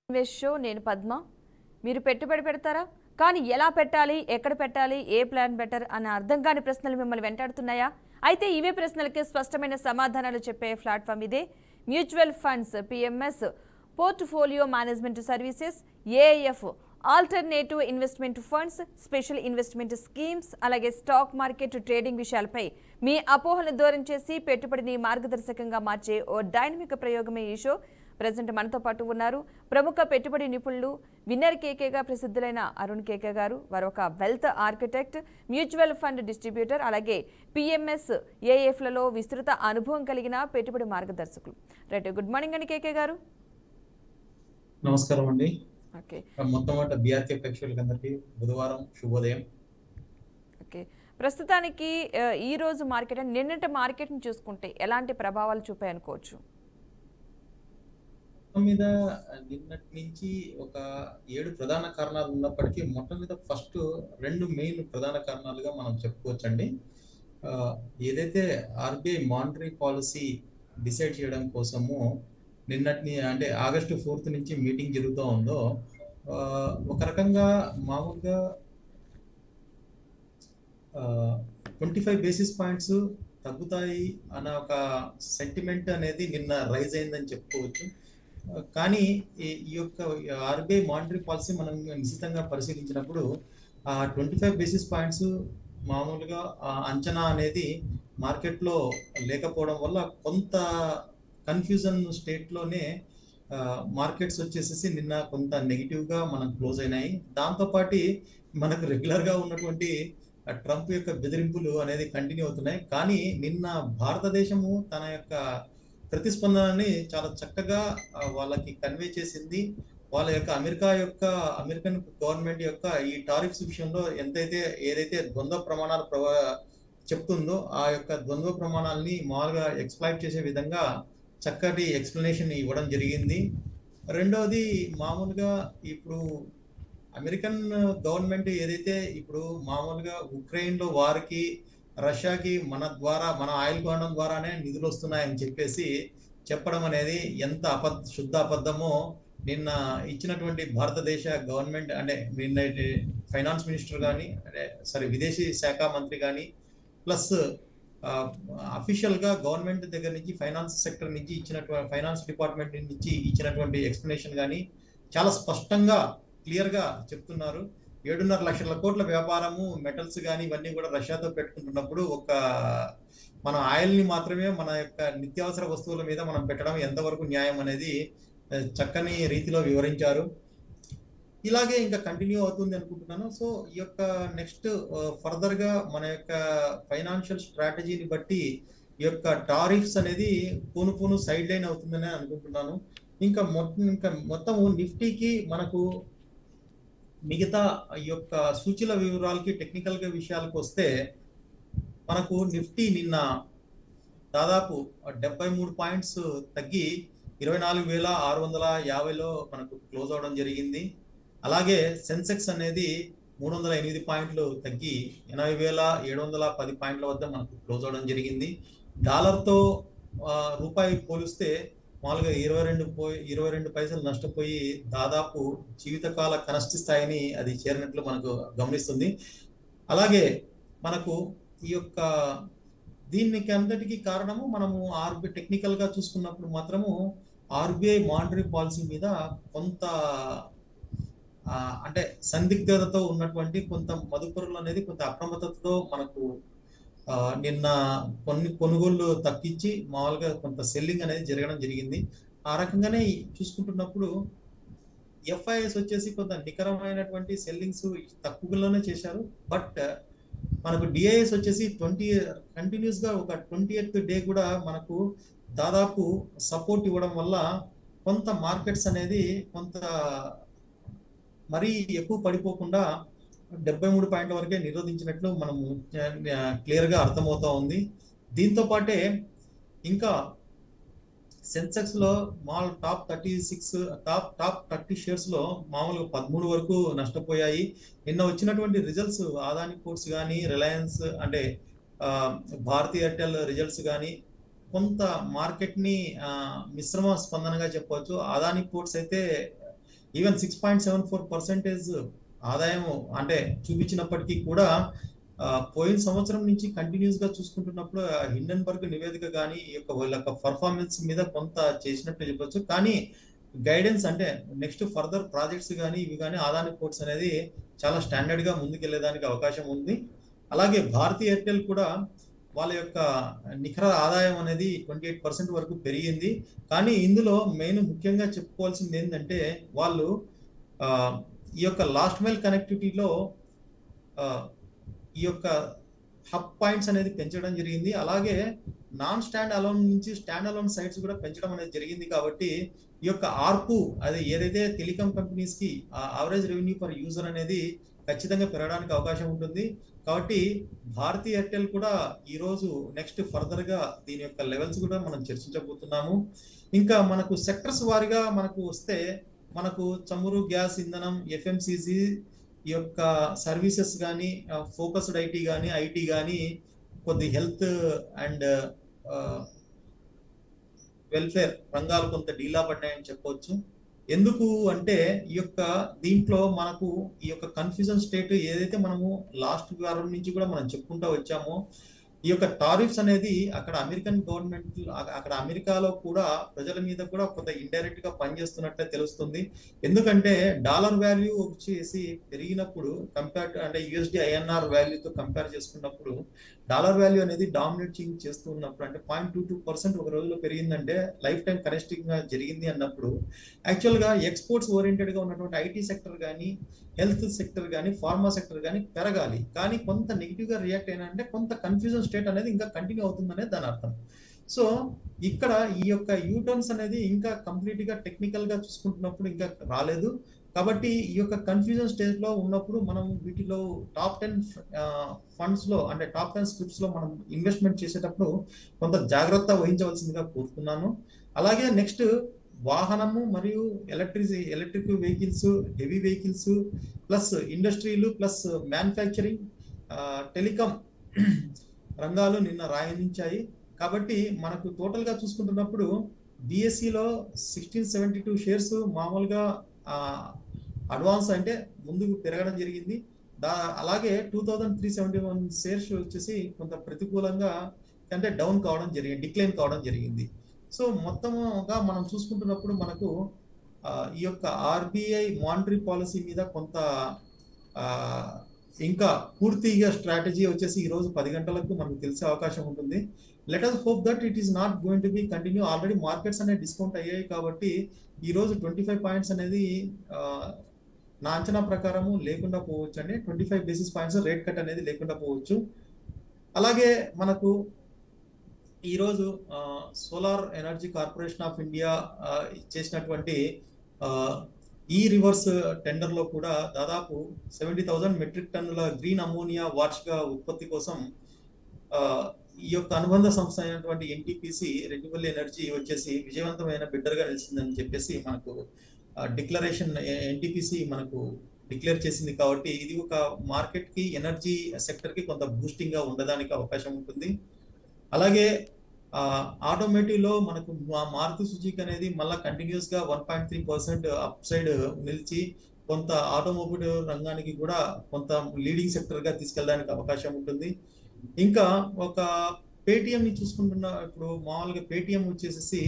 Invest show నేను పద్మ. మీరు పెట్టుబడి పెడతారా? కానీ ఎలా పెట్టాలి, ఎక్కడ పెట్టాలి, ఏ ప్లాన్ బెటర్ అన్న అర్థం కాని ప్రశ్నలు మిమ్మల్ని వెంటాడుతున్నాయా? అయితే ఇవే ప్రశ్నలకి స్పష్టమైన సమాధానాలు చెప్పే ప్లాట్ఫామ్ ఇదే. Mutual funds, PMS, portfolio management services, AIF, alternative investment funds, special investment schemes, అలాగే స్టాక్ మార్కెట్ ట్రేడింగ్ విషయాలపై మీ అపోహలను దూరం చేసి పెట్టుబడిని మార్గదర్శకంగా మార్చే ఓ డైనమిక్ ప్రయోగమే ఈ షో. ప్రజెంట్ మనతో పాటు ఉన్నారు ప్రముఖ పెట్టుబడి నిపుణులు, విన్నర్ కేకేగా ప్రసిద్ధులైన అరుణ్ కేకే గారు. వారు ఒక wealth architect, mutual fund distributor, అలాగే పిఎంఎస్, ఏఎఫ్లలో విస్తృత అనుభవం కలిగిన పెట్టుబడి మార్గదర్శకులు. రైట్, గుడ్ మార్నింగ్ అండి కేకే గారు. నమస్కారం అండి. ఓకే, మొట్టమొదట బీఆర్కే ప్రేక్షకులందరికీ బుధవారం శుభోదయం. ఓకే, ప్రస్తుతానికి ఈ రోజు మార్కెట్ అంటే నిన్నటి మార్కెట్ని చూసుకుంటే ఎలాంటి ప్రభావాలు చూపాయి అనుకోవచ్చు? మొత్తం మీద నిన్నటి నుంచి ఒక 7 ప్రధాన కారణాలు ఉన్నప్పటికీ మొత్తం మీద ఫస్ట్ 2 మెయిన్ ప్రధాన కారణాలుగా మనం చెప్పుకోవచ్చండి. ఏదైతే ఆర్బీఐ మానిటరీ పాలసీ డిసైడ్ చేయడం కోసము నిన్నటి అంటే ఆగస్టు 4th నుంచి మీటింగ్ జరుగుతూ ఉందో, ఒక రకంగా మామూలుగా 25 బేసిస్ పాయింట్స్ తగ్గుతాయి అన్న ఒక సెంటిమెంట్ అనేది నిన్న రైజ్ అయిందని చెప్పుకోవచ్చు. కానీ ఈ యొక్క ఆర్బీఐ మానిటరీ పాలసీ మనం నిశ్చితంగా పరిశీలించినప్పుడు ఆ 25 బేసిస్ పాయింట్స్ మామూలుగా అంచనా అనేది మార్కెట్లో లేకపోవడం వల్ల కొంత కన్ఫ్యూజన్ స్టేట్లోనే మార్కెట్స్ వచ్చేసేసి నిన్న కొంత నెగిటివ్గా మనం క్లోజ్ అయినాయి. దాంతోపాటు మనకు రెగ్యులర్గా ఉన్నటువంటి ట్రంప్ యొక్క బెదిరింపులు అనేది కంటిన్యూ అవుతున్నాయి. కానీ నిన్న భారతదేశము తన యొక్క ప్రతిస్పందనని చాలా చక్కగా వాళ్ళకి కన్వే చేసింది. వాళ్ళ యొక్క అమెరికన్ గవర్నమెంట్ యొక్క ఈ టారిఫ్స్ విషయంలో ఏదైతే ద్వంద్వ ప్రమాణాలు చెప్తుందో ఆ యొక్క ద్వంద్వ ప్రమాణాలని మామూలుగా ఎక్స్ప్లాయిట్ చేసే విధంగా చక్కటి ఎక్స్ప్లెనేషన్ ఇవ్వడం జరిగింది. రెండవది, మామూలుగా ఇప్పుడు అమెరికన్ గవర్నమెంట్ ఏదైతే ఇప్పుడు మామూలుగా ఉక్రెయిన్లో వారికి, రష్యాకి మన ఆయిల్ కొనడం ద్వారానే నిధులు వస్తున్నాయని చెప్పేసి చెప్పడం అనేది ఎంత శుద్ధ అబద్ధమో నిన్న ఇచ్చినటువంటి భారతదేశ గవర్నమెంట్ అంటే నిన్న ఫైనాన్స్ మినిస్టర్ కానీ విదేశీ శాఖ మంత్రి కానీ ప్లస్ అఫీషియల్గా గవర్నమెంట్ దగ్గర నుంచి ఫైనాన్స్ సెక్టర్ నుంచి ఫైనాన్స్ డిపార్ట్మెంట్ నుంచి ఇచ్చినటువంటి ఎక్స్ప్లెనేషన్ కానీ చాలా స్పష్టంగా క్లియర్గా చెప్తున్నారు. 7.5 లక్షల కోట్ల వ్యాపారము, మెటల్స్ కానీ ఇవన్నీ కూడా రష్యాతో పెట్టుకుంటున్నప్పుడు మన ఆయిల్ని మాత్రమే మన యొక్క నిత్యావసర వస్తువుల మీద మనం పెట్టడం ఎంతవరకు న్యాయం అనేది చక్కని రీతిలో వివరించారు. ఇలాగే ఇంకా కంటిన్యూ అవుతుంది అనుకుంటున్నాను. సో ఈ యొక్క నెక్స్ట్ ఫర్దర్గా మన యొక్క ఫైనాన్షియల్ స్ట్రాటజీని బట్టి ఈ యొక్క టారిఫ్స్ అనేది పూను సైడ్ లైన్ అవుతుందని అనుకుంటున్నాను. ఇంకా మొత్తము నిఫ్టీకి మనకు మిగతా ఈ యొక్క సూచీల వివరాలకి టెక్నికల్గా విషయాలకు వస్తే మనకు నిఫ్టీ నిన్న దాదాపు 73 పాయింట్స్ తగ్గి 24,650లో మనకు క్లోజ్ అవడం జరిగింది. అలాగే సెన్సెక్స్ అనేది 308 పాయింట్లు తగ్గి 80,710 పాయింట్ల వద్ద మనకు క్లోజ్ అవడం జరిగింది. డాలర్తో రూపాయి పోలిస్తే మామూలుగా 22 పైసలు నష్టపోయి దాదాపు జీవితకాల కనిష్ట స్థాయిని అది చేరినట్లు మనకు గమనిస్తుంది. అలాగే మనకు ఈ యొక్క దీనికి అంతటికి కారణము మనము టెక్నికల్గా చూసుకున్నప్పుడు మాత్రము ఆర్బీఐ మానిటరీ పాలసీ మీద కొంత అంటే సందిగ్ధతతో ఉన్నటువంటి కొంత మదుపరులు అనేది కొంత అప్రమత్తతతో మనకు నిన్న కొన్ని కొనుగోళ్లు తగ్గించి మామూలుగా కొంత సెల్లింగ్ అనేది జరగడం జరిగింది. ఆ రకంగానే చూసుకుంటున్నప్పుడు ఎఫ్ఐఎస్ వచ్చేసి కొంత నికరమైనటువంటి సెల్లింగ్స్ తక్కువలోనే చేశారు. బట్ మనకు డిఐఎస్ వచ్చేసి కంటిన్యూస్గా ఒక 28th డే కూడా మనకు దాదాపు సపోర్ట్ ఇవ్వడం వల్ల కొంత మార్కెట్స్ అనేది కొంత మరీ ఎక్కువ పడిపోకుండా 73 పాయింట్ల వరకే నిరోధించినట్లు మనము క్లియర్గా అర్థమవుతా ఉంది. దీంతో పాటే ఇంకా సెన్సెక్స్ లో టాప్ 30 షేర్స్ లో మామూలుగా 13 వరకు నష్టపోయాయి. నిన్న వచ్చినటువంటి రిజల్ట్స్ అదాని పోర్ట్స్ కానీ, రిలయన్స్ అంటే భారతీ ఎయిర్టెల్ రిజల్ట్స్ కానీ కొంత మార్కెట్ ని మిశ్రమ స్పందనగా చెప్పవచ్చు. అదాని పోర్ట్స్ అయితే ఈవెన్ 6.74% ఆదాయం అంటే చూపించినప్పటికీ కూడా పోయిన సంవత్సరం నుంచి కంటిన్యూస్ గా చూసుకుంటున్నప్పుడు హిండెన్బర్గ్ నివేదిక కానీ ఈ యొక్క వాళ్ళ యొక్క పర్ఫార్మెన్స్ మీద కొంత చేసినట్టు చెప్పొచ్చు. కానీ గైడెన్స్ అంటే నెక్స్ట్ ఫర్దర్ ప్రాజెక్ట్స్ కానీ ఇవి కానీ అదాని పోర్ట్స్ అనేది చాలా స్టాండర్డ్ గా ముందుకెళ్లేదానికి అవకాశం ఉంది. అలాగే భారతీ ఎయిర్టెల్ కూడా వాళ్ళ యొక్క నికర ఆదాయం అనేది 28% వరకు పెరిగింది. కానీ ఇందులో మెయిన్ ముఖ్యంగా చెప్పుకోవాల్సింది ఏంటంటే వాళ్ళు ఈ యొక్క లాస్ట్ మైల్ కనెక్టివిటీలో ఈ యొక్క హబ్ పాయింట్స్ అనేది పెంచడం జరిగింది. అలాగే నాన్ స్టాండ్ అలోన్ నుంచి స్టాండ్ అలోన్ సైట్స్ కూడా పెంచడం అనేది జరిగింది. కాబట్టి ఈ యొక్క ఆర్పు అది ఏదైతే టెలికాం కంపెనీస్ కి యావరేజ్ రెవెన్యూ పర్ యూజర్ అనేది ఖచ్చితంగా పెరగడానికి అవకాశం ఉంటుంది. కాబట్టి భారతీ ఎయిర్టెల్ కూడా ఈరోజు నెక్స్ట్ ఫర్దర్ గా దీని యొక్క లెవెల్స్ కూడా మనం చర్చించబోతున్నాము. ఇంకా మనకు సెక్టర్స్ వారిగా మనకు వస్తే మనకు చమురు, గ్యాస్, ఇంధనం, ఎఫ్ఎంసీజీ, ఈ యొక్క సర్వీసెస్ కానీ, ఫోకస్డ్ ఐటీ కానీ, ఐటీ కానీ, కొద్ది హెల్త్ అండ్ వెల్ఫేర్ రంగాలు కొంత డీలా పడ్డాయని చెప్పవచ్చు. ఎందుకు అంటే ఈ యొక్క దీంట్లో మనకు ఈ యొక్క కన్ఫ్యూజన్ స్టేట్ ఏదైతే మనము లాస్ట్ వారం నుంచి కూడా మనం చెప్పుకుంటూ వచ్చామో, ఈ యొక్క టారిఫ్స్ అనేది అక్కడ అమెరికన్ గవర్నమెంట్ అక్కడ అమెరికాలో కూడా ప్రజల మీద కూడా కొంత ఇండైరెక్ట్ గా పనిచేస్తున్నట్లే తెలుస్తుంది. ఎందుకంటే డాలర్ వాల్యూ వచ్చేసి పెరిగినప్పుడు కంపేర్ అంటే యూఎస్డి ఐఎన్ఆర్ వాల్యూతో కంపేర్ చేసుకున్నప్పుడు డాలర్ వాల్యూ అనేది డామినేట్ చేస్తూ ఉన్నప్పుడు అంటే 0.22% ఒక రోజులో పెరిగిందంటే లైఫ్ టైం కనెక్టింగ్ గా జరిగింది అన్నప్పుడు యాక్చువల్ గా ఎక్స్పోర్ట్స్ ఓరియంటెడ్ గా ఉన్నటువంటి ఐటీ సెక్టర్ కానీ, హెల్త్ సెక్టర్ కానీ, ఫార్మా సెక్టర్ కానీ పెరగాలి. కానీ కొంత నెగిటివ్ గా రియాక్ట్ అయినా అంటే కొంత కన్ఫ్యూజన్ స్టేట్ అనేది ఇంకా కంటిన్యూ అవుతుందనేది దాని అర్థం. సో ఇక్కడ ఈ యొక్క యూటర్న్స్ అనేది ఇంకా కంప్లీట్ గా టెక్నికల్ గా చూసుకుంటున్నప్పుడు ఇంకా రాలేదు. కాబట్టి ఈ యొక్క కన్ఫ్యూజన్ స్టేజ్ లో ఉన్నప్పుడు మనం వీటిలో టాప్ 10 ఫండ్స్ లో అంటే టాప్ 10 స్క్రిప్ట్స్ లో మనం ఇన్వెస్ట్మెంట్ చేసేటప్పుడు కొంత జాగ్రత్త వహించవలసిందిగా కోరుతున్నాను. అలాగే నెక్స్ట్ వాహనము మరియు electric vehicles, heavy vehicles plus ఇండస్ట్రీలు ప్లస్ మ్యానుఫ్యాక్చరింగ్, టెలికాం రంగాలు నిన్న రాయించాయి. కాబట్టి మనకు టోటల్ గా చూసుకుంటున్నప్పుడు బిఎస్సిలో 1672 షేర్స్ మామూలుగా అడ్వాన్స్ అంటే ముందుకు పెరగడం జరిగింది. అలాగే 2371 షేర్స్ వచ్చేసి కొంత ప్రతికూలంగా అంటే డౌన్ కావడం జరిగింది, డిక్లైన్ కావడం జరిగింది. సో మొత్తంగా మనం చూసుకుంటున్నప్పుడు మనకు ఈ యొక్క ఆర్బీఐ మానిటరీ పాలసీ మీద కొంత ఇంకా పూర్తిగా స్ట్రాటజీ వచ్చేసి ఈ రోజు 10 గంటలకు మనకు తెలిసే అవకాశం ఉంటుంది. Let us hope that it is not going to be continue. Already markets అనేది డిస్కౌంట్ అయ్యాయి కాబట్టి ఈ రోజు 25 పాయింట్స్ అనేది నా అంచనా ప్రకారము లేకుండా పోవచ్చు అండి. 25 బేసిస్ పాయింట్స్ రేట్ కట్ అనేది లేకుండా పోవచ్చు. అలాగే మనకు ఈరోజు solar energy corporation of India చేసినటువంటి ఈ రివర్స్ టెండర్ లో కూడా దాదాపు 70,000 మెట్రిక్ టన్నుల గ్రీన్ అమోనియా వార్షిక ఉత్పత్తి కోసం ఈ యొక్క అనుబంధ సంస్థ అయినటువంటి ఎన్టీపీసీ రెన్యూబుల్ ఎనర్జీ వచ్చేసి విజయవంతమైన బిడ్డర్ గా నిలిచిందని చెప్పేసి మనకు డిక్లరేషన్ ఎన్టీపీసీ మనకు డిక్లేర్ చేసింది. కాబట్టి ఇది ఒక మార్కెట్ కి, ఎనర్జీ సెక్టర్ కి కొంత బూస్టింగ్ గా ఉండడానికి అవకాశం ఉంటుంది. అలాగే ఆటోమేటివ్ లో మనకు మారుతి సుజుకి అనేది మళ్ళీ కంటిన్యూస్ గా 1.3% అప్ సైడ్ నిలిచి కొంత ఆటోమొబైల్ రంగానికి కూడా కొంత లీడింగ్ సెక్టర్ గా తీసుకెళ్ళడానికి అవకాశం ఉంటుంది. ఇంకా ఒక పేటిఎం ని చూసుకుంటున్న ఇప్పుడు మామూలుగా పేటిఎం వచ్చేసి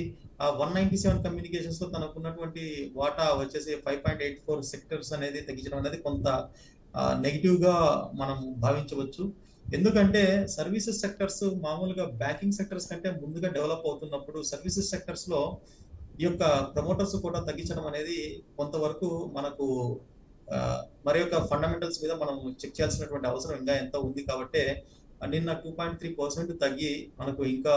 197 కమ్యూనికేషన్స్ లో తనకున్నటువంటి వాటా వచ్చేసి 5.84 సెక్టర్స్ అనేది తగ్గించడం అనేది కొంత నెగిటివ్ గా మనం భావించవచ్చు. ఎందుకంటే సర్వీసెస్ సెక్టర్స్ మామూలుగా బ్యాంకింగ్ సెక్టర్స్ కంటే ముందుగా డెవలప్ అవుతున్నప్పుడు సర్వీసెస్ సెక్టర్స్ లో ఈ యొక్క ప్రమోటర్స్ కూడా తగ్గించడం అనేది కొంతవరకు మనకు మరి యొక్క ఫండమెంటల్స్ మీద మనం చెక్ చేయాల్సినటువంటి అవసరం ఇంకా ఎంత ఉంది. కాబట్టి నిన్న 2.3% తగ్గి మనకు ఇంకా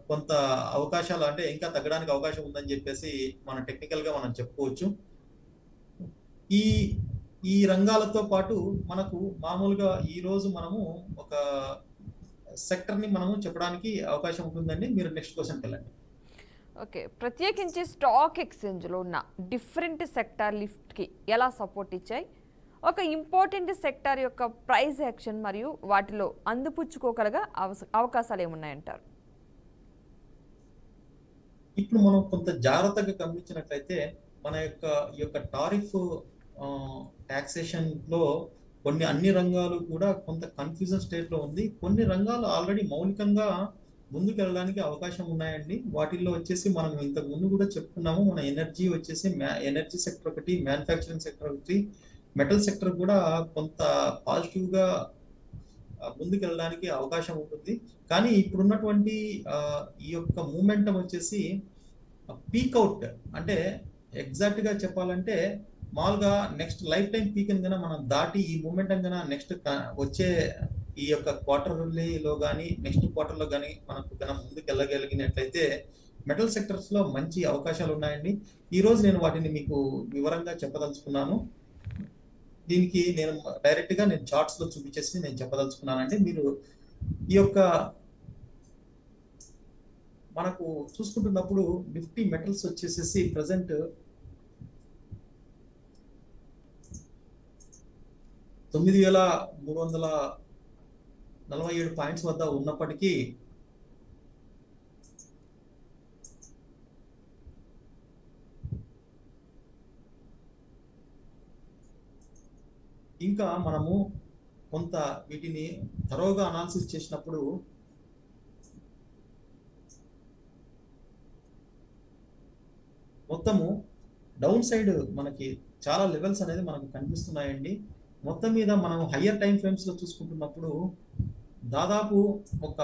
కొంత అవకాశాలు అంటే ఇంకా తగ్గడానికి అవకాశం ఉందని చెప్పేసి మన టెక్నికల్ గా మనం చెప్పుకోవచ్చు. ఈ రంగాలతో పాటు మనకు మామూలుగా ఈ రోజు మనము ఒక సెక్టర్ ని మనము చెప్పడానికి అవకాశం ఉంటుందండి. మీరు నెక్స్ట్ క్వశ్చన్కి వెళ్ళండి. ఓకే, ప్రత్యేకించి స్టాక్ ఎక్స్చేంజ్లో ఉన్న డిఫరెంట్ సెక్టార్ లిఫ్ట్కి ఎలా సపోర్ట్ ఇచ్చాయి, ఒక ఇంపార్టెంట్ సెక్టార్ యొక్క ప్రైస్ యాక్షన్ మరియు వాటిలో అందిపుచ్చుకోగలగా అవకాశాలు ఏమున్నాయంటారు? ఇప్పుడు మనం కొంత జాగ్రత్తగా గమనించినట్లయితే మన యొక్క ఈ యొక్క టారిఫ్ టాక్సేషన్ లో అన్ని రంగాలు కూడా కొంత కన్ఫ్యూజన్ స్టేట్ లో ఉంది. కొన్ని రంగాలు ఆల్రెడీ మౌలికంగా ముందుకు వెళ్ళడానికి అవకాశం ఉన్నాయండి. వాటిల్లో వచ్చేసి మనం ఇంతకు ముందు కూడా చెప్పుకున్నాము. మన ఎనర్జీ వచ్చేసి ఎనర్జీ సెక్టర్ ఒకటి, మ్యానుఫ్యాక్చరింగ్ సెక్టర్ ఒకటి, మెటల్ సెక్టర్ కూడా కొంత పాజిటివ్ గా ముందుకు వెళ్ళడానికి అవకాశం ఉంటుంది. కానీ ఇప్పుడున్నటువంటి ఈ యొక్క మూమెంటం వచ్చేసి పీక్ అవుట్, అంటే ఎగ్జాక్ట్ గా చెప్పాలంటే మామూలుగా నెక్స్ట్ లైఫ్ టైం పీక్ అని కన్నా మనం దాటి ఈ మూమెంటం కన్నా నెక్స్ట్ వచ్చే ఈ యొక్క క్వార్టర్లీలో కానీ నెక్స్ట్ క్వార్టర్లో కానీ మనకు కన్నా ముందుకు వెళ్ళగలిగినట్లయితే మెటల్ సెక్టర్స్ లో మంచి అవకాశాలు ఉన్నాయండి. ఈ రోజు నేను వాటిని మీకు వివరంగా చెప్పదలుచుకున్నాను. దీనికి నేను డైరెక్ట్ గా నేను చార్ట్స్ లో చూపించేసి నేను చెప్పదలుచుకున్నానండి. మీరు ఈ యొక్క మనకు చూసుకుంటున్నప్పుడు నిఫ్టీ మెటల్స్ వచ్చేసేసి ప్రజెంట్ 9347 పాయింట్స్ వద్ద ఉన్నప్పటికీ ఇంకా మనము కొంత వీటిని తరోగా అనాలిసిస్ చేసినప్పుడు మొత్తము డౌన్ సైడ్ మనకి చాలా లెవెల్స్ అనేది మనకు కనిపిస్తున్నాయండి. మొత్తం మీద మనం హయ్యర్ టైం ఫ్రేమ్స్ లో చూసుకుంటున్నప్పుడు దాదాపు ఒక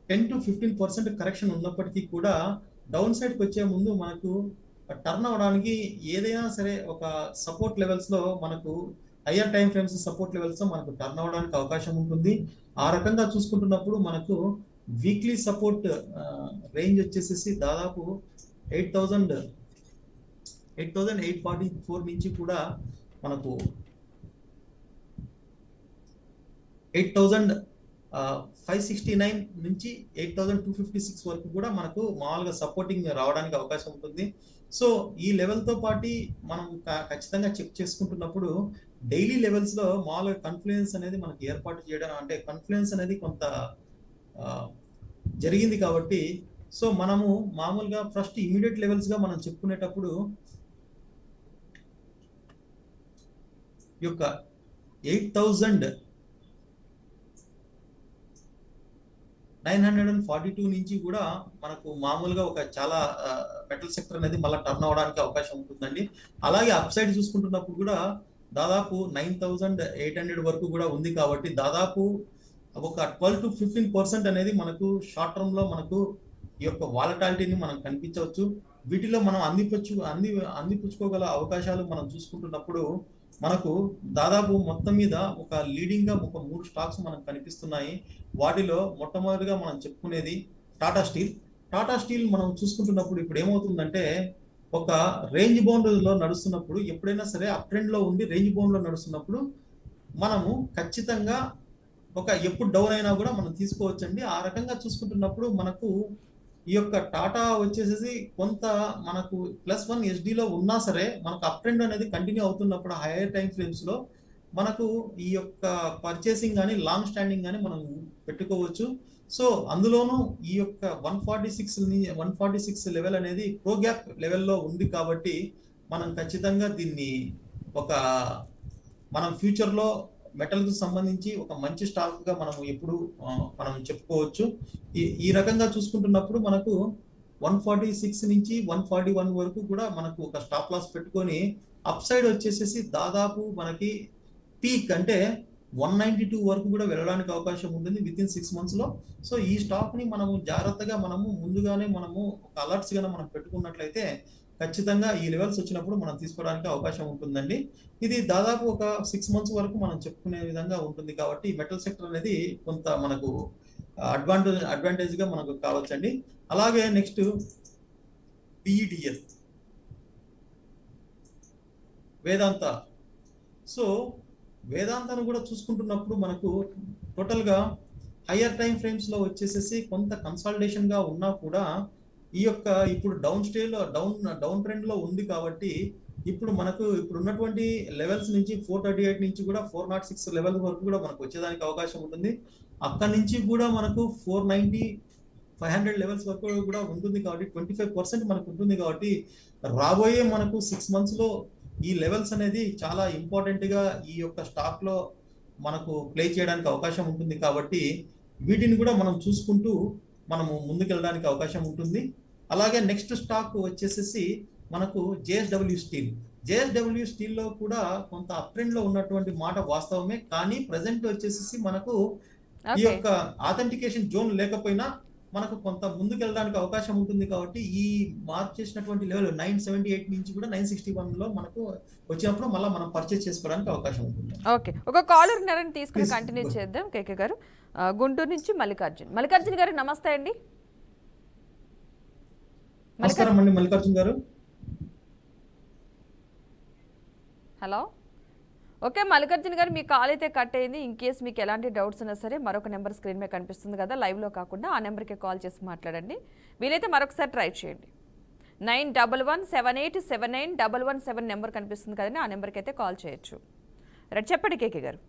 10 to 15% కరెక్షన్ ఉన్నప్పటికీ కూడా డౌన్ సైడ్కి వచ్చే ముందు మనకు టర్న్ అవడానికి ఏదైనా సరే ఒక సపోర్ట్ లెవెల్స్ లో మనకు higher time frames support levels లో మనకు టర్న్ అవడానికి అవకాశం ఉంటుంది. ఆ రకంగా చూసుకుంటున్నప్పుడు మనకు వీక్లీ సపోర్ట్ రేంజ్ వచ్చేసేసి దాదాపు 8,844 నుంచి కూడా మనకు 8,569 నుంచి 8,256 వరకు కూడా మనకు మామూలుగా సపోర్టింగ్ రావడానికి అవకాశం ఉంటుంది. సో ఈ లెవెల్తో పాటు మనం ఖచ్చితంగా చెక్ చేసుకుంటున్నప్పుడు డైలీ లెవెల్స్ లో మామూలుగా కన్ఫ్లుయెన్స్ అనేది మనకి ఏర్పాటు చేయడం, అంటే కన్ఫ్లుయెన్స్ అనేది కొంత జరిగింది కాబట్టి సో మనము మామూలుగా ఫస్ట్ ఇమీడియట్ లెవెల్స్ గా మనం చెప్పుకునేటప్పుడు ఈ యొక్క 8,942 నుంచి కూడా మనకు మామూలుగా ఒక చాలా మెటల్ సెక్టర్ అనేది మళ్ళీ టర్న్ అవడానికి అవకాశం ఉంటుందండి. అలాగే అప్ సైడ్ చూసుకుంటున్నప్పుడు కూడా దాదాపు 9,800 వరకు కూడా ఉంది కాబట్టి దాదాపు ఒక 12 to 15% అనేది మనకు షార్ట్ టర్మ్ లో మనకు ఈ యొక్క వాలటాలిటీని మనం కనిపించవచ్చు. వీటిలో మనం అందిపుచ్చుకోగల అవకాశాలు మనం చూసుకుంటున్నప్పుడు మనకు దాదాపు మొత్తం మీద ఒక లీడింగ్ గా ఒక 3 స్టాక్స్ మనకు కనిపిస్తున్నాయి. వాటిలో మొట్టమొదటిగా మనం చెప్పుకునేది టాటా స్టీల్ మనం చూసుకుంటున్నప్పుడు ఇప్పుడు ఏమవుతుందంటే ఒక రేంజ్ బౌండ్ లో నడుస్తున్నప్పుడు ఎప్పుడైనా సరే అప్ ట్రెండ్ లో ఉండి రేంజ్ బౌండ్ లో నడుస్తున్నప్పుడు మనము ఖచ్చితంగా ఒక ఎప్పుడు డౌన్ అయినా కూడా మనం తీసుకోవచ్చండి. ఆ రకంగా చూసుకుంటున్నప్పుడు మనకు ఈ యొక్క టాటా వచ్చేసేసి కొంత మనకు +1 SD లో ఉన్నా సరే మనకు అప్ ట్రెండ్ అనేది కంటిన్యూ అవుతున్నప్పుడు హైయర్ టైం ఫ్రేమ్స్ లో మనకు ఈ యొక్క పర్చేసింగ్ కానీ లాంగ్ స్టాండింగ్ కానీ మనం పెట్టుకోవచ్చు. సో అందులోనూ ఈ యొక్క 146 లెవెల్ అనేది ప్రో గ్యాప్ లెవెల్లో ఉంది కాబట్టి మనం ఖచ్చితంగా దీన్ని ఒక మనం ఫ్యూచర్లో మెటల్కు సంబంధించి ఒక మంచి స్టాక్ గా మనం ఎప్పుడు మనం చెప్పుకోవచ్చు. ఈ రకంగా చూసుకుంటున్నప్పుడు మనకు 146 నుంచి 141 వరకు కూడా మనకు ఒక స్టాప్ లాస్ పెట్టుకొని అప్ సైడ్ వచ్చేసేసి దాదాపు మనకి పీక్ అంటే 192 వరకు కూడా వెళ్ళడానికి అవకాశం ఉంటుంది వితిన్ 6 months లో. సో ఈ స్టాక్ ని మనము జాగ్రత్తగా మనము ముందుగానే మనము ఒక అలర్ట్స్ గా మనం పెట్టుకున్నట్లయితే ఖచ్చితంగా ఈ లెవెల్స్ వచ్చినప్పుడు మనం తీసుకోవడానికి అవకాశం ఉంటుందండి. ఇది దాదాపు ఒక 6 months వరకు మనం చెప్పుకునే విధంగా ఉంటుంది కాబట్టి మెటల్ సెక్టర్ అనేది కొంత మనకు అడ్వాంటేజ్ గా మనకు కావచ్చండి. అలాగే నెక్స్ట్ BEDL వేదాంత. సో వేదాంతను కూడా చూసుకుంటున్నప్పుడు మనకు టోటల్ గా హయ్యర్ టైం ఫ్రేమ్స్ లో వచ్చేసేసి కొంత కన్సాలిడేషన్ గా ఉన్నా కూడా ఈ యొక్క ఇప్పుడు డౌన్ ట్రెండ్ లో ఉంది కాబట్టి ఇప్పుడు మనకు ఇప్పుడు ఉన్నటువంటి లెవెల్స్ నుంచి 438 నుంచి కూడా 406 లెవెల్ వరకు కూడా మనకు వచ్చేదానికి అవకాశం ఉంటుంది. అక్కడి నుంచి కూడా మనకు 490 500 లెవెల్స్ వరకు కూడా ఉంటుంది కాబట్టి 25% మనకు ఉంటుంది కాబట్టి రాబోయే మనకు 6 months లో ఈ లెవెల్స్ అనేది చాలా ఇంపార్టెంట్ గా ఈ యొక్క స్టాక్ లో మనకు ప్లే చేయడానికి అవకాశం ఉంటుంది కాబట్టి వీటిని కూడా మనం చూసుకుంటూ మనము ముందుకెళ్ళడానికి అవకాశం ఉంటుంది. అలాగే నెక్స్ట్ స్టాక్ వచ్చేసేసి మనకు జేఎస్డబ్ల్యూ స్టీల్. జేఎస్డబ్ల్యూ స్టీల్ లో కూడా కొంత అప్ ట్రెండ్ లో ఉన్నటువంటి మాట వాస్తవమే, కానీ ప్రజెంట్ వచ్చేసేసి మనకు ఈ యొక్క ఆథెంటికేషన్ జోన్ లేకపోయినా మనకు కొంత ముందుకెళ్ళడానికి అవకాశం ఉంటుంది కాబట్టి ఈ మార్క్ చేసినటువంటి లెవెల్ 978 నుంచి కూడా 961 లో మనకు వచ్చినప్పుడు మళ్ళీ మనం పర్చేస్ చేసుకోవడానికి అవకాశం ఉంటుంది. ఓకే, ఒక కాలర్ ఉన్నారని తీసుకుని కంటిన్యూ చేద్దాం. కేకే గారు గుంటూరు నుంచి మల్లికార్జున్ గారు నమస్తే అండి. నమస్కారం అండి మల్లికార్జున్ గారు. హలో. ఓకే మల్లికార్జున్ గారు, మీ కాల్ అయితే కట్ అయింది. ఇన్ కేస్ మీకు ఎలాంటి డౌట్స్ ఉన్నా సరే మరొక నెంబర్ స్క్రీన్ మీద కనిపిస్తుంది కదా, లైవ్లో కాకుండా ఆ నెంబర్కి కాల్ చేసి మాట్లాడండి. వీలైతే మరొకసారి ట్రై చేయండి. 9117879117 నెంబర్ కనిపిస్తుంది కదండి, ఆ నెంబర్కి అయితే కాల్ చేయొచ్చు. రైట్, చెప్పండి కేకే గారు.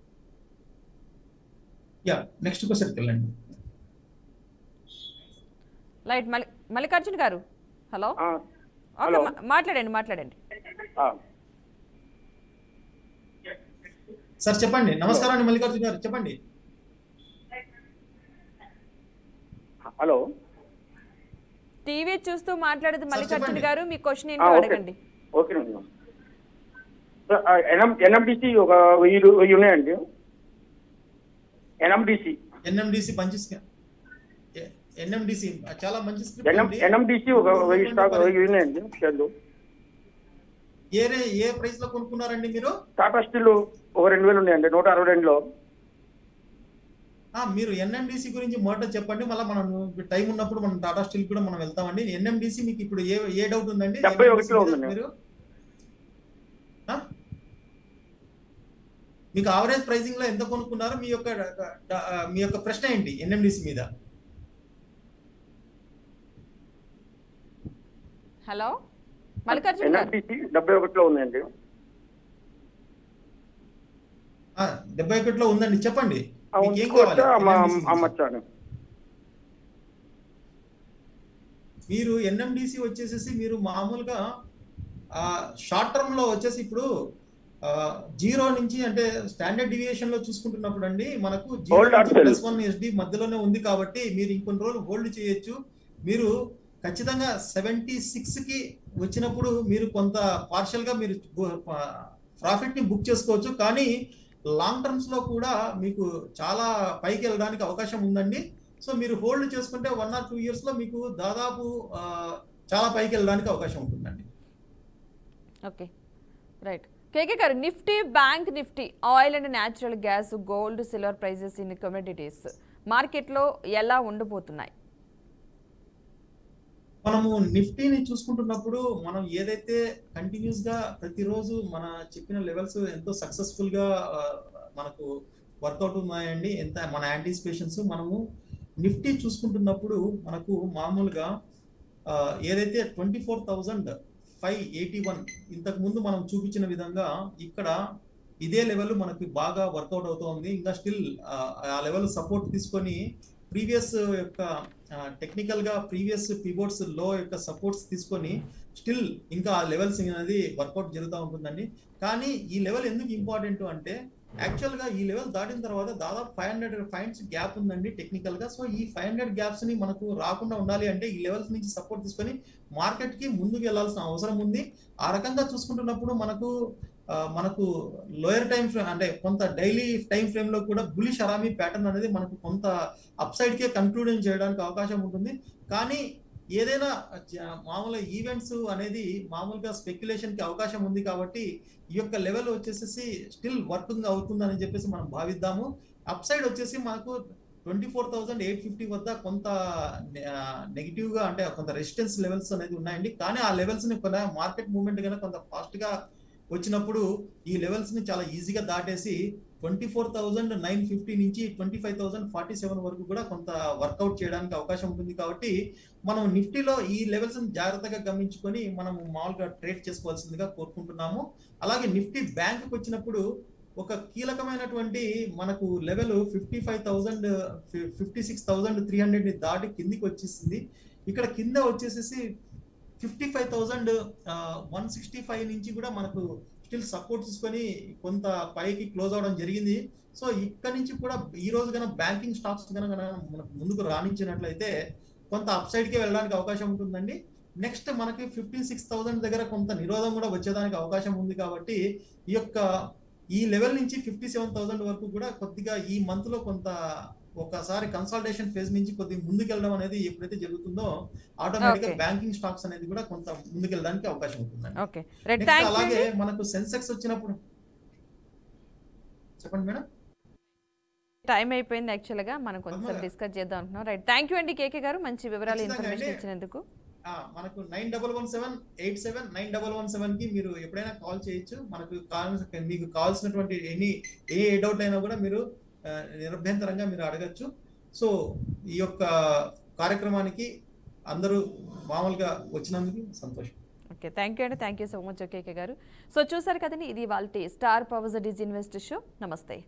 నెక్స్ట్ క్వశ్చన్కి వెళ్ళండి. రైట్, మల్లికార్జున్ గారు హలో. ఓకే మాట్లాడండి. సార్ చెప్పండి. నమస్కారం అండి మల్లికార్జున గారు, చెప్పండి. హలో, టీవీ చూస్తూ మాట్లాడేది మల్లికార్జున గారు, మీ క్వశ్చన్ ఏంటో అడగండి. ఓకే, ఎన్ఎండిసి ఒక 1000 ఉన్నాయండి. ఎన్ఎండిసి చాలా మంచి ఎన్ఎండిసి ఒక 1000 స్టాక్ ఉన్నాయండి షేర్లు. ఏ ప్రైస్ లో కొనుక్కున్నారండి మీరు? టాటా స్టీల్ ఒక 2000 ఉన్నాయండి 162లో. మీరు ఎన్ఎండిసి గురించి మొదట చెప్పండి, మళ్ళీ మనం టైం ఉన్నప్పుడు మనం టాటా స్టీల్ కూడా మనం వెళ్తామండి. ఎన్ఎండిసి మీకు ఇప్పుడు ఏ డౌట్ ఉందండి? 71లో ఉందండి. మీరు మీకు ఆవరేజ్ ప్రైసింగ్ లో ఎంత కొనుక్కున్నారు? మీ యొక్క ప్రశ్న ఏంటి ఎన్ఎండిసి మీద? హలో మల్లికార్జున గారు, 71లో ఉందండి. 71లో ఉందండి, చెప్పండి. మీరు ఎన్ఎండిసి వచ్చేసేసి మీరు మామూలుగా షార్ట్ టర్మ్ లో వచ్చేసి ఇప్పుడు 0 నుంచి అంటే స్టాండర్డ్ డివియేషన్ లో చూసుకుంటున్నప్పుడు అండి మనకు 0+1 SD మధ్యలోనే ఉంది కాబట్టి మీరు ఇంకొన్ని రోజులు హోల్డ్ చేయొచ్చు. మీరు ఖచ్చితంగా 76 కి వచ్చినప్పుడు మీరు కొంత పార్షియల్ గా మీరు ప్రాఫిట్ ని బుక్ చేసుకోవచ్చు, కానీ లాంగ్ టర్మ్స్ లో కూడా మీకు చాలా పైకి వెళ్ళడానికి అవకాశం ఉందండి. సో మీరు హోల్డ్ చేసుకుంటే 1 or 2 years లో మీకు దాదాపు చాలా పైకి వెళ్ళడానికి అవకాశం ఉంటుందండి. Okay right. కేకే గారు, Nifty, bank Nifty, oil and natural gas, gold, silver prices in commodities మార్కెట్లో ఎలా ఉండబోతున్నాయి? మనము నిఫ్టీని చూసుకుంటున్నప్పుడు మనం ఏదైతే కంటిన్యూస్ గా ప్రతిరోజు మన చెప్పిన లెవెల్స్ ఎంతో సక్సెస్ఫుల్ గా మనకు వర్కౌట్ ఉన్నాయండి. ఎంత మన యాంటిసిపేషన్స్. మనము నిఫ్టీ చూసుకుంటున్నప్పుడు మనకు మామూలుగా ఏదైతే 24,581 ఇంతకు ముందు మనం చూపించిన విధంగా ఇక్కడ ఇదే లెవెల్ మనకి బాగా వర్కౌట్ అవుతోంది. ఇంకా స్టిల్ ఆ లెవెల్ సపోర్ట్ తీసుకొని ప్రీవియస్ యొక్క టెక్నికల్ గా ప్రీవియస్ పివోట్స్ లో యొక్క సపోర్ట్స్ తీసుకొని స్టిల్ ఇంకా ఆ లెవెల్స్ అనేది వర్కౌట్ జరుగుతూ ఉంటుందండి. కానీ ఈ లెవెల్ ఎందుకు ఇంపార్టెంట్ అంటే యాక్చువల్ గా ఈ లెవెల్ దాటిన తర్వాత దాదాపు 500 పాయింట్స్ గ్యాప్ ఉందండి టెక్నికల్ గా. సో ఈ 500 గ్యాప్స్ ని మనకు రాకుండా ఉండాలి అంటే ఈ లెవెల్స్ నుంచి సపోర్ట్ తీసుకొని మార్కెట్ కి ముందుకు వెళ్లాల్సిన అవసరం ఉంది. ఆ రకంగా చూసుకుంటున్నప్పుడు మనకు లోయర్ టైం ఫ్రేమ్ అంటే కొంత డైలీ టైం ఫ్రేమ్ లో కూడా బులిష్ అరామీ ప్యాటర్న్ అనేది మనకు కొంత అప్ సైడ్ కే కన్క్లూడింగ్ చేయడానికి అవకాశం ఉంటుంది. కానీ ఏదైనా మామూలు ఈవెంట్స్ అనేది మామూలుగా స్పెక్యులేషన్ కి అవకాశం ఉంది కాబట్టి ఈ యొక్క లెవెల్ వచ్చేసి స్టిల్ వర్కింగ్ అవుతుందని చెప్పేసి మనం భావిద్దాము. అప్ సైడ్ వచ్చేసి మనకు 24,850 వద్ద కొంత నెగిటివ్ గా అంటే కొంత రెసిస్టెన్స్ లెవెల్స్ అనేది ఉన్నాయండి. కానీ ఆ లెవెల్స్ ని కొంత మార్కెట్ మూవ్మెంట్ కనుక కొంత ఫాస్ట్ గా వచ్చినప్పుడు ఈ లెవెల్స్ ని చాలా ఈజీగా దాటేసి 24,950 నుంచి 25,047 వరకు కూడా కొంత వర్కౌట్ చేయడానికి అవకాశం ఉంటుంది. కాబట్టి మనం నిఫ్టీలో ఈ లెవెల్స్ ని జాగ్రత్తగా గమనించుకొని మనం మామూలుగా ట్రేడ్ చేసుకోవాల్సిందిగా కోరుకుంటున్నాము. అలాగే నిఫ్టీ బ్యాంక్ వచ్చినప్పుడు ఒక కీలకమైనటువంటి మనకు లెవెల్ 56,300 ని దాటి కిందికి వచ్చేసింది. ఇక్కడ కింద వచ్చేసేసి 55,165 నుంచి కూడా మనకు స్టిల్ సపోర్ట్ తీసుకొని కొంత పైకి క్లోజ్ అవడం జరిగింది. సో ఇక్కడ నుంచి కూడా ఈ రోజు కనుక బ్యాంకింగ్ స్టాక్స్ కనుక మనకు ముందుకు రాణించినట్లయితే కొంత అప్ సైడ్ కి వెళ్ళడానికి అవకాశం ఉంటుందండి. నెక్స్ట్ మనకి 56,000 దగ్గర కొంత నిరోధం కూడా వచ్చేదానికి అవకాశం ఉంది. కాబట్టి ఈ లెవెల్ నుంచి 57,000 వరకు కూడా కొద్దిగా ఈ మంత్ లో కొంత ఒకసారి కన్సల్టేషన్ ఫేజ్ నుంచి కొద్దిగా ముందుకెళ్ళడం అనేది ఎప్పుడైతే జరుగుతుందో ఆటోమేటిక్ గా బ్యాంకింగ్ స్టాక్స్ అనేది కూడా కొంత ముందుకెళ్ళడానికి అవకాశం ఉంటుందండి. అలాగే మనకు సెన్సెక్స్ వచ్చినప్పుడు చెప్పండి మేడం. టైం అయిపోయింది యాక్చువల్ గా, మనం కొంచెం డిస్కస్ చేద్దాం అనుకున్నాం. రైట్, థ్యాంక్ యూ అండి కేకే గారు, మంచి వివరాలు ఇన్ఫర్మేషన్ ఇచ్చినందుకు. మనకు 9117879117 కి మీరు ఎప్పుడైనా కాల్ చేయొచ్చు. మీకు కావాల్సినటువంటి ఏ డౌట్ అయినా కూడా మీరు నిరభ్యంతరంగా మీరు అడగచ్చు. సో ఈ యొక్క కార్యక్రమానికి అందరూ మామూలుగా వచ్చినందుకు సంతోషం. ఓకే, థ్యాంక్ యూ అండి, థ్యాంక్ యూ సో మచ్ కేకే గారు. సో చూసారు కదండి, ఇది వాళ్ళ స్టార్ పవర్స్ డిజ్ ఇన్వెస్ట్ షో. నమస్తే.